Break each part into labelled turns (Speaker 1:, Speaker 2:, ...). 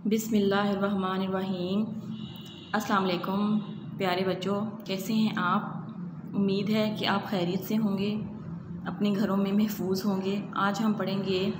Speaker 1: बिस्मिल्लाहिर्रहमानिर्रहीम। अस्सलाम वालेकुम प्यारे बच्चों, कैसे हैं आप। उम्मीद है कि आप खैरियत से होंगे, अपने घरों में महफूज होंगे। आज हम पढ़ेंगे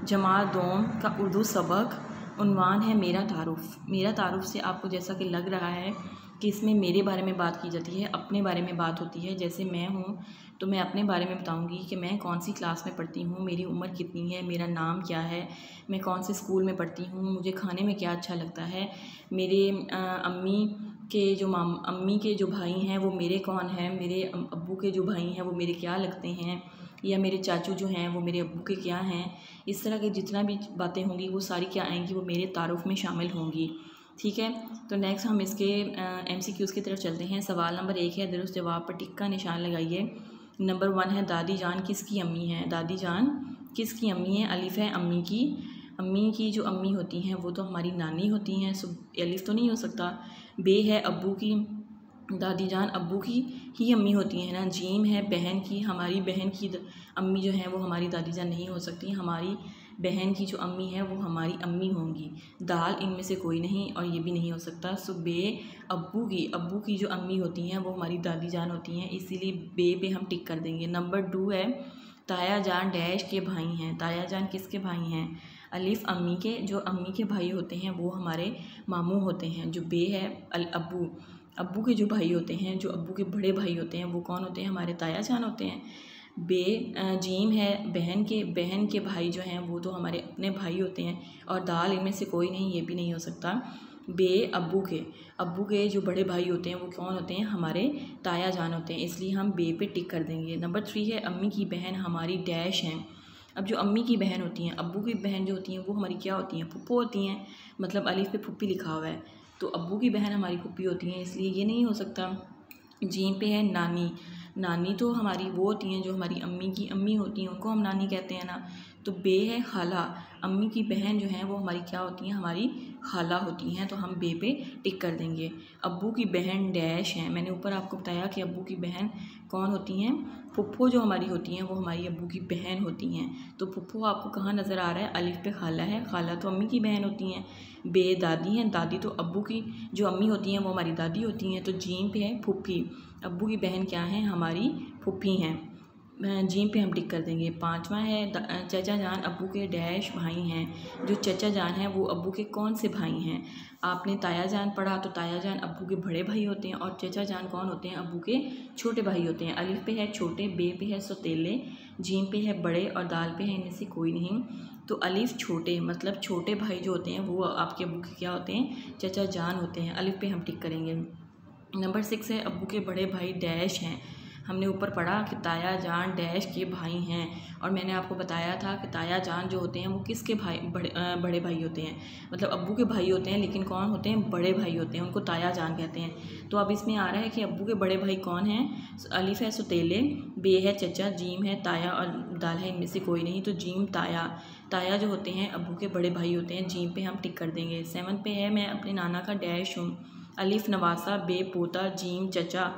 Speaker 1: जमात दोम का उर्दू सबक। उन्वान है मेरा तारुफ़। मेरा तारुफ़ से आपको जैसा कि लग रहा है कि इसमें मेरे बारे में बात की जाती है, अपने बारे में बात होती है। जैसे मैं हूँ तो मैं अपने बारे में बताऊँगी कि मैं कौन सी क्लास में पढ़ती हूँ, मेरी उम्र कितनी है, मेरा नाम क्या है, मैं कौन से स्कूल में पढ़ती हूँ, मुझे खाने में क्या अच्छा लगता है, मेरे अम्मी के जो भाई हैं वो मेरे कौन हैं, मेरे अब्बू के जो भाई हैं वो मेरे क्या लगते हैं, या मेरे चाचू जो हैं वो मेरे अब्बू के क्या हैं। इस तरह के जितना भी बातें होंगी वो सारी क्या आएंगी, वो मेरे तारुफ़ में शामिल होंगी। ठीक है, तो नेक्स्ट हम इसके MCQs की तरफ चलते हैं। सवाल नंबर 1 है, दुरुस्त जवाब पर टिक का निशान लगाइए। नंबर 1 है, दादी जान किसकी अम्मी है। दादी जान किसकी अम्मी है। अलिफ है अम्मी की। अम्मी की जो अम्मी होती हैं वो तो हमारी नानी होती हैं, सो अलिफ तो नहीं हो सकता। बे है अब्बू की। दादी जान अब्बू की ही अम्मी होती हैं ना। जीम है बहन की। हमारी बहन की अम्मी जो है वो हमारी दादी जान नहीं हो सकती। हमारी बहन की जो अम्मी है वो हमारी अम्मी होंगी। दाल इनमें से कोई नहीं और ये भी नहीं हो सकता। सो बे अब्बू की जो अम्मी होती हैं वो हमारी दादी जान होती हैं, इसीलिए बे पे हम टिक कर देंगे। नंबर 2 है, ताया जान डैश के भाई हैं। ताया जान किसके भाई हैं। अलिफ अम्मी के। जो अम्मी के भाई होते हैं वो हमारे मामू होते हैं। जो बे है अब्बू के जो भाई होते हैं, जो अब्बू के बड़े भाई होते हैं वो कौन होते हैं, हमारे ताया जान होते हैं। जीम है बहन के भाई जो हैं वो तो हमारे अपने भाई होते हैं। और दाल इनमें से कोई नहीं, ये भी नहीं हो सकता। अब्बू के जो बड़े भाई होते हैं वो कौन होते हैं, हमारे ताया जान होते हैं, इसलिए हम बे पे टिक कर देंगे। नंबर 3 है, अम्मी की बहन हमारी डैश हैं। अब जो अम्मी की बहन होती हैं, अब्बू की बहन जो होती हैं वो हमारी क्या होती हैं, फुप्पो होती हैं। मतलब अलिफ पे फुप्पी लिखा हुआ है, तो अब्बू की बहन हमारी फुप्पी होती हैं, इसलिए ये नहीं हो सकता। जीम पे है नानी। नानी तो हमारी वो होती हैं जो हमारी अम्मी की अम्मी होती हैं, उनको हम नानी कहते हैं ना। तो बे है खाला। अम्मी की बहन जो हैं वो हमारी क्या होती हैं, हमारी खाला होती हैं, तो हम बे पे टिक कर देंगे। अब्बू की बहन डैश हैं। मैंने ऊपर आपको बताया कि अब्बू की बहन कौन होती हैं, फुप्पो जो हमारी होती हैं वो हमारी अब्बू की बहन होती हैं। तो फुप्पो आपको कहाँ नज़र आ रहा है, अलिफ पे खाला है, खाला तो अम्मी की बहन होती हैं। बे दादी हैं। दादी तो अब्बू की जो अम्मी होती हैं वो हमारी दादी होती हैं। तो जीम पे है फुप्पी। अब्बू की बहन क्या हैं, हमारी फुप्पी हैं। जीम पे हम टिक कर देंगे। 5वां है, चचा जान अब्बू के डैश भाई हैं। जो चचा जान हैं वो अब्बू के कौन से भाई हैं। आपने ताया जान पढ़ा तो ताया जान अब्बू के बड़े भाई होते हैं और चचा जान कौन होते हैं, अब्बू के छोटे भाई होते हैं। अलिफ पे है छोटे, बे पे है सौतेले, जीम पे है बड़े और दाल पे है इनमें से कोई नहीं। तो अलिफ छोटे मतलब छोटे भाई जो होते हैं वो आपके अब्बू के क्या होते हैं, चचा जान होते हैं। अलिफ पे हम टिक करेंगे। नंबर 6 है, अब्बू के बड़े भाई डैश हैं। हमने ऊपर पढ़ा कि ताया जान डैश के भाई हैं, और मैंने आपको बताया था कि ताया जान जो होते हैं वो किसके भाई बड़े भाई होते हैं, मतलब अब्बू के भाई होते हैं, लेकिन कौन होते हैं, बड़े भाई होते हैं, उनको ताया जान कहते हैं। तो अब इसमें आ रहा है कि अब्बू के बड़े भाई कौन हैं। अलिफ है सौतेले, बे है चचा, जीम है ताया और दाल है इनमें से कोई नहीं। तो जीम ताया। ताया जो होते हैं अब्बू के बड़े भाई होते हैं, जीम पे हम टिक कर देंगे। 7 पे है, मैं अपने नाना का डैश हूँ। अलिफ नवासा, बे पोता, जीम चचा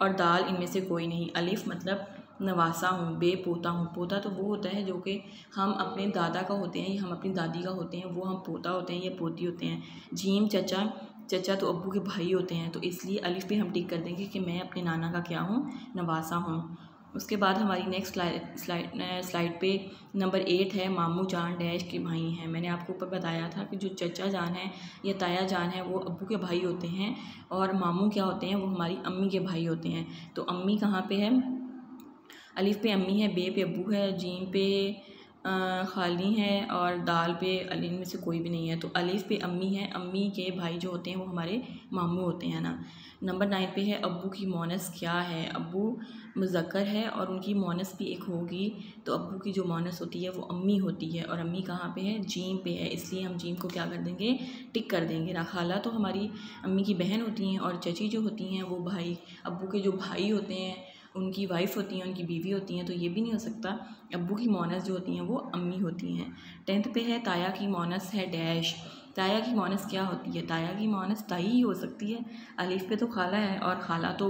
Speaker 1: और दाल इनमें से कोई नहीं। अलिफ मतलब नवासा हूँ, बे पोता हूँ। पोता तो वो होता है जो कि हम अपने दादा का होते हैं या हम अपनी दादी का होते हैं, वो हम पोता होते हैं या पोती होते हैं। जीम चचा, चचा तो अब्बू के भाई होते हैं, तो इसलिए अलिफ पे हम टिक कर देंगे कि मैं अपने नाना का क्या हूँ, नवासा हूँ। उसके बाद हमारी नेक्स्ट स्लाइड पे नंबर 8 है, मामू जान डैश के भाई हैं। मैंने आपको ऊपर बताया था कि जो चचा जान है या ताया जान है वो अब्बू के भाई होते हैं, और मामू क्या होते हैं, वो हमारी अम्मी के भाई होते हैं। तो अम्मी कहाँ पे है, अलिफ पे अम्मी है, बे पे अब्बू है, जीम पे खाली है और दाल पे अली में से कोई भी नहीं है। तो अलिफ पे अम्मी है, अम्मी के भाई जो होते हैं वो हमारे मामू होते हैं ना। नंबर 9 पे है, अब्बू की मोनस क्या है। अब्बू मुज़क्कर है और उनकी मोनस भी एक होगी, तो अब्बू की जो मोनस होती है वो अम्मी होती है, और अम्मी कहाँ पे है, जीम पे है, इसलिए हम जीम को क्या कर देंगे, टिक कर देंगे ना। खाला तो हमारी अम्मी की बहन होती हैं, और चची जो होती हैं वो भाई अब्बू के जो भाई होते हैं उनकी वाइफ़ होती हैं, उनकी बीवी होती हैं, तो ये भी नहीं हो सकता। अब्बू की मोनस जो होती हैं वो अम्मी होती हैं। 10th पे है, ताया की मोनस है डैश। ताया की मोनस क्या होती है, ताया की मोनस ताई ही हो सकती है। अलिफ पे तो खाला है और खाला तो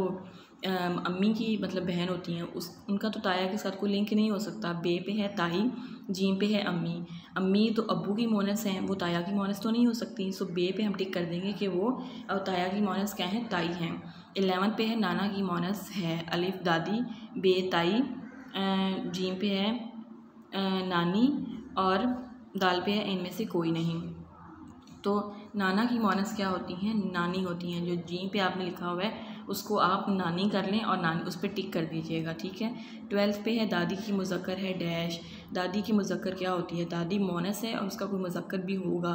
Speaker 1: अम्मी की मतलब बहन होती हैं उनका तो ताया के साथ कोई लिंक नहीं हो सकता। बे पे है ताई, जीम पे है अम्मी। अम्मी तो अब्बू की मोनस हैं, वो ताया की मोनस तो नहीं हो सकती। सो बे पे हम टिक कर देंगे कि वो ताया की मोनस क्या है, ताई हैं। 11 पे है नाना की मोनस है अलिफ दादी, बे ताई, जीम पे है नानी और दाल पे है इनमें से कोई नहीं। तो नाना की मोनस क्या होती हैं, नानी होती हैं। जो जी पे आपने लिखा हुआ है उसको आप नानी कर लें और नानी उस पर टिक कर दीजिएगा, ठीक है। 12 पे है दादी की मुज़क्कर है डैश। दादी की मुज़क्कर क्या होती है, दादी मोनस है और उसका कोई मुज़क्कर भी होगा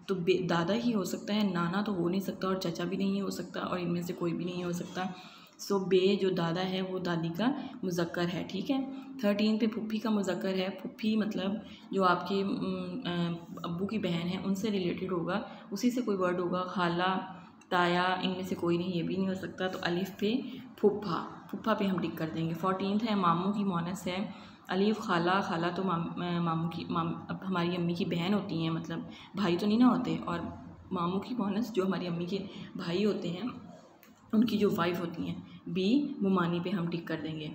Speaker 1: तो दादा ही हो सकता है, नाना तो हो नहीं सकता और चाचा भी नहीं हो सकता और इनमें से कोई भी नहीं हो सकता। सो बे जो दादा है वो दादी का मुज़क्कर है, ठीक है। 13 पे फुप्पी का मुज़क्कर है। फुप्पी मतलब जो आपके अब्बू की बहन है उनसे रिलेटेड होगा, उसी से कोई वर्ड होगा। खाला, ताया, इनमें से कोई नहीं, ये भी नहीं हो सकता। तो अलिफ पे फुप्पा, फुप्पा पे हम टिक कर देंगे। 14 है मामू की मोनस है अलिफ। खाला, खाला तो मामू की अब हमारी अम्मी की बहन होती हैं, मतलब भाई तो नहीं ना होते। और मामू की मोनस जो हमारी अम्मी के भाई होते हैं उनकी जो वाइफ होती हैं। बी मुमानी पे हम टिक कर देंगे।